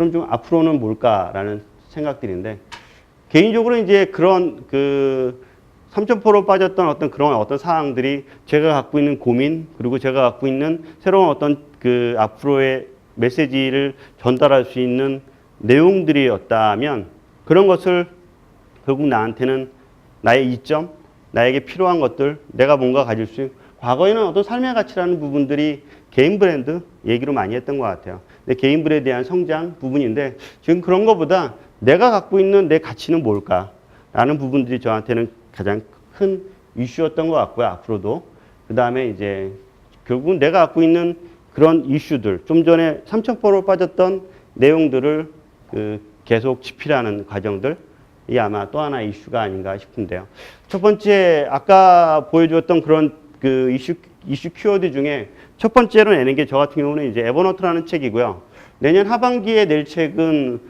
그럼 좀 앞으로는 뭘까라는 생각들인데, 개인적으로 이제 그런 그 3,000%로 빠졌던 어떤 사항들이 제가 갖고 있는 고민, 그리고 제가 갖고 있는 새로운 어떤 그 앞으로의 메시지를 전달할 수 있는 내용들이었다면, 그런 것을 결국 나한테는 나의 이점, 나에게 필요한 것들, 내가 뭔가 가질 수 있는, 과거에는 어떤 삶의 가치라는 부분들이 개인 브랜드 얘기로 많이 했던 것 같아요. 근데 개인 브랜드에 대한 성장 부분인데, 지금 그런 것보다 내가 갖고 있는 내 가치는 뭘까? 라는 부분들이 저한테는 가장 큰 이슈였던 것 같고요, 앞으로도. 그 다음에 이제 결국은 내가 갖고 있는 그런 이슈들, 좀 전에 3,000%로 빠졌던 내용들을 계속 집필하는 과정들, 이 아마 또 하나의 이슈가 아닌가 싶은데요. 첫 번째, 아까 보여주었던 그런 그 이슈 키워드 중에 첫 번째로 내는 게 저 같은 경우는 이제 에버노트라는 책이고요. 내년 하반기에 낼 책은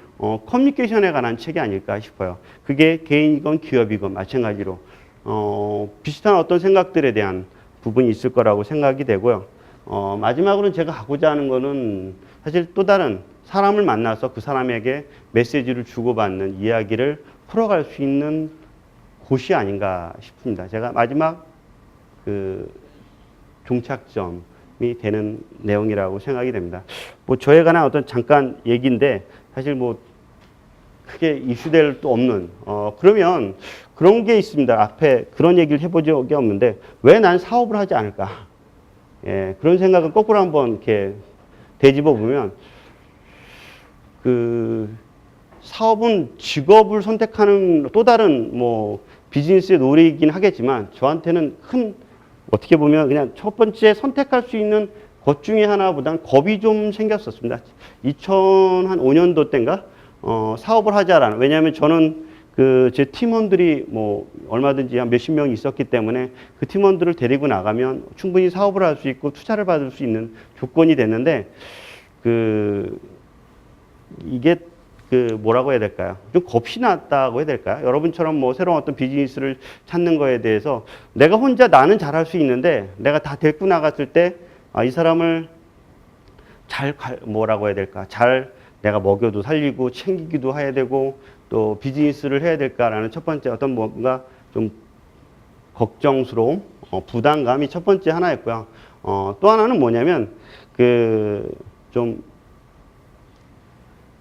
커뮤니케이션에 관한 책이 아닐까 싶어요. 그게 개인이건 기업이건 마찬가지로 비슷한 어떤 생각들에 대한 부분이 있을 거라고 생각이 되고요. 마지막으로 제가 하고자 하는 거는 사실 또 다른 사람을 만나서 그 사람에게 메시지를 주고받는 이야기를 풀어갈 수 있는 곳이 아닌가 싶습니다. 제가 마지막 그 종착점이 되는 내용이라고 생각이 됩니다. 뭐 저에 관한 어떤 잠깐 얘기인데 사실 뭐 크게 이슈될 또 없는 그러면 그런 게 있습니다. 앞에 그런 얘기를 해본 적이 없는데 왜 난 사업을 하지 않을까? 예, 그런 생각을 거꾸로 한번 이렇게 되짚어 보면 그 사업은 직업을 선택하는 또 다른 뭐 비즈니스의 놀이이긴 하겠지만 저한테는 큰 어떻게 보면 그냥 첫 번째 선택할 수 있는 것 중에 하나보다는 겁이 좀 생겼었습니다. 2005년도 때인가 사업을 하자라는, 왜냐하면 저는 그 제 팀원들이 뭐 얼마든지 한 몇십 명이 있었기 때문에 그 팀원들을 데리고 나가면 충분히 사업을 할 수 있고 투자를 받을 수 있는 조건이 됐는데 이게 뭐라고 해야 될까요? 좀 겁이 났다고 해야 될까요? 여러분처럼 뭐 새로운 어떤 비즈니스를 찾는 거에 대해서 내가 혼자 나는 잘할 수 있는데 내가 다 데리고 나갔을 때 이 사람을 뭐라고 해야 될까? 잘 내가 먹여도 살리고 챙기기도 해야 되고 또 비즈니스를 해야 될까라는 첫 번째 어떤 뭔가 좀 걱정스러움, 부담감이 첫 번째 하나였고요. 또 하나는 뭐냐면 좀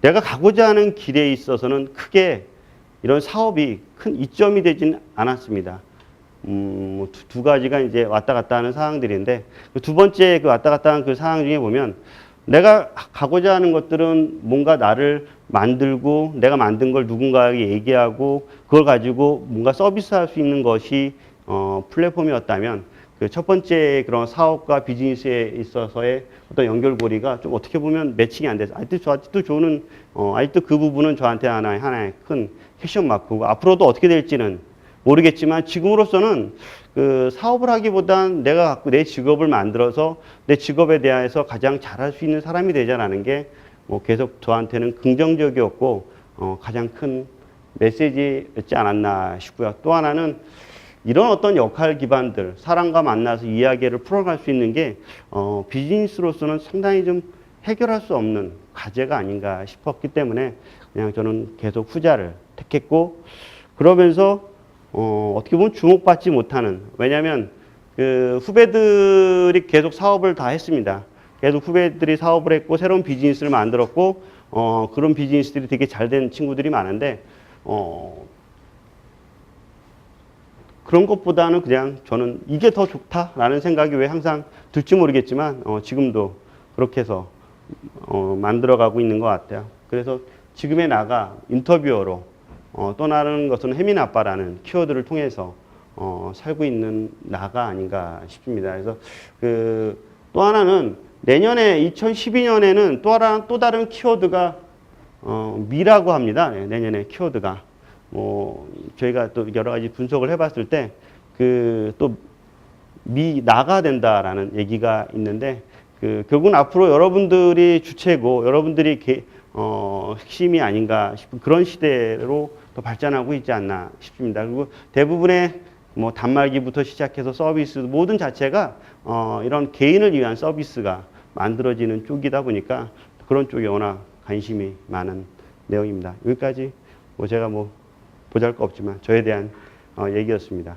내가 가고자 하는 길에 있어서는 크게 이런 사업이 큰 이점이 되진 않았습니다. 두 가지가 이제 왔다 갔다 하는 상황들인데, 두 번째 그 왔다 갔다 하는 그 상황 중에 보면, 내가 가고자 하는 것들은 뭔가 나를 만들고, 내가 만든 걸 누군가에게 얘기하고, 그걸 가지고 뭔가 서비스할 수 있는 것이, 플랫폼이었다면, 그 첫 번째 그런 사업과 비즈니스에 있어서의 어떤 연결고리가 좀 어떻게 보면 매칭이 안 돼서 아직도 저는 아직도 그 부분은 저한테 하나의 큰 퀘션 마크고 앞으로도 어떻게 될지는 모르겠지만 지금으로서는 그 사업을 하기보단 내가 갖고 내 직업을 만들어서 내 직업에 대해서 가장 잘할 수 있는 사람이 되자라는 게 뭐 계속 저한테는 긍정적이었고 가장 큰 메시지였지 않았나 싶고요. 또 하나는 이런 어떤 역할 기반들, 사람과 만나서 이야기를 풀어갈 수 있는 게 비즈니스로서는 상당히 좀 해결할 수 없는 과제가 아닌가 싶었기 때문에 그냥 저는 계속 후자를 택했고, 그러면서 어떻게 보면 주목받지 못하는, 왜냐하면 그 후배들이 계속 사업을 다 했습니다. 계속 후배들이 사업을 했고 새로운 비즈니스를 만들었고 그런 비즈니스들이 되게 잘 된 친구들이 많은데 그런 것보다는 그냥 저는 이게 더 좋다라는 생각이 왜 항상 들지 모르겠지만 지금도 그렇게 해서 만들어가고 있는 것 같아요. 그래서 지금의 나가 인터뷰어로 떠나는 것은 혜민 아빠라는 키워드를 통해서 살고 있는 나가 아닌가 싶습니다. 그래서 또 하나는 내년에 2012년에는 또 다른 키워드가 미라고 합니다. 네, 내년에 키워드가. 저희가 또 여러 가지 분석을 해봤을 때, 나가 된다라는 얘기가 있는데, 결국은 앞으로 여러분들이 주체고, 여러분들이 핵심이 아닌가 싶은 그런 시대로 더 발전하고 있지 않나 싶습니다. 그리고 대부분의 뭐 단말기부터 시작해서 서비스 모든 자체가 이런 개인을 위한 서비스가 만들어지는 쪽이다 보니까 그런 쪽이 워낙 관심이 많은 내용입니다. 여기까지 뭐 제가 뭐 보잘 거 없지만 저에 대한 얘기였습니다.